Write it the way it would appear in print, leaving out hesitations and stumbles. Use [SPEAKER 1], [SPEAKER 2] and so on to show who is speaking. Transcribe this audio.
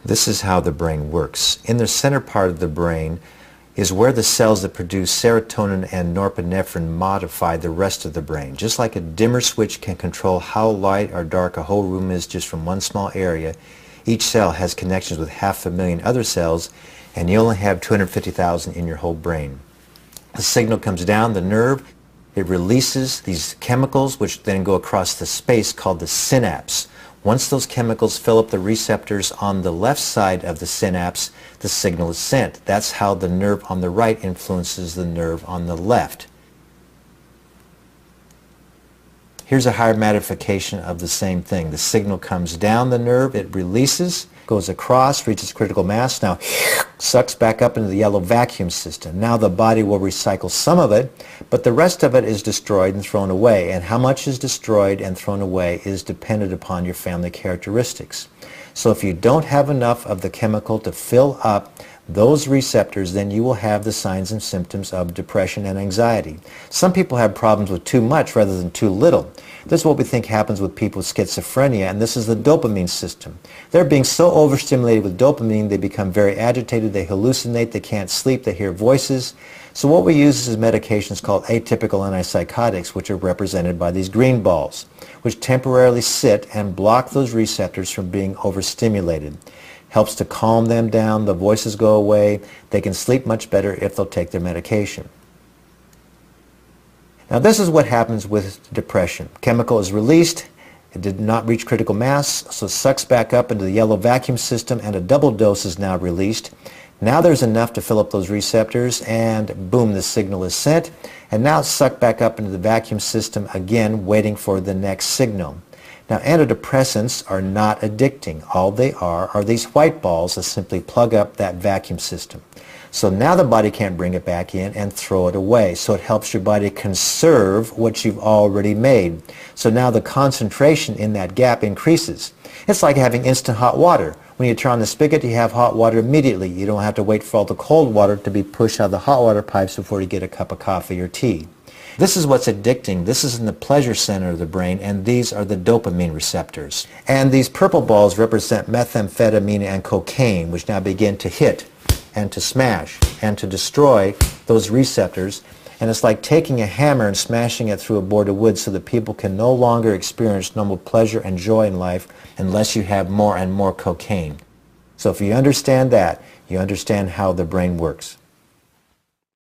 [SPEAKER 1] This is how the brain works. In the center part of the brain is where the cells that produce serotonin and norepinephrine modify the rest of the brain. Just like a dimmer switch can control how light or dark a whole room is just from one small area, each cell has connections with 500,000 other cells, and you only have 250,000 in your whole brain. The signal comes down the nerve. It releases these chemicals which then go across the space called the synapse. Once those chemicals fill up the receptors on the left side of the synapse, the signal is sent. That's how the nerve on the right influences the nerve on the left. Here's a higher magnification of the same thing. The signal comes down the nerve, it releases, goes across, reaches critical mass, now sucks back up into the yellow vacuum system. Now the body will recycle some of it, but the rest of it is destroyed and thrown away. And how much is destroyed and thrown away is dependent upon your family characteristics. So if you don't have enough of the chemical to fill up those receptors, then you will have the signs and symptoms of depression and anxiety. Some people have problems with too much rather than too little. This is what we think happens with people with schizophrenia, and this is the dopamine system. They're being so overstimulated with dopamine, they become very agitated, they hallucinate, they can't sleep, they hear voices. So what we use is medications called atypical antipsychotics, which are represented by these green balls, which temporarily sit and block those receptors from being overstimulated. Helps to calm them down, the voices go away, they can sleep much better if they'll take their medication. Now this is what happens with depression. Chemical is released, it did not reach critical mass, so it sucks back up into the yellow vacuum system, and a double dose is now released. Now there's enough to fill up those receptors, and boom, the signal is sent, and now it's sucked back up into the vacuum system again, waiting for the next signal. Now, antidepressants are not addicting. All they are these white balls that simply plug up that vacuum system. So now the body can't bring it back in and throw it away. So it helps your body conserve what you've already made. So now the concentration in that gap increases. It's like having instant hot water. When you turn on the spigot, you have hot water immediately. You don't have to wait for all the cold water to be pushed out of the hot water pipes before you get a cup of coffee or tea. This is what's addicting. This is in the pleasure center of the brain, and these are the dopamine receptors. And these purple balls represent methamphetamine and cocaine, which now begin to hit and to smash and to destroy those receptors. And it's like taking a hammer and smashing it through a board of wood so that people can no longer experience normal pleasure and joy in life unless you have more and more cocaine. So if you understand that, you understand how the brain works.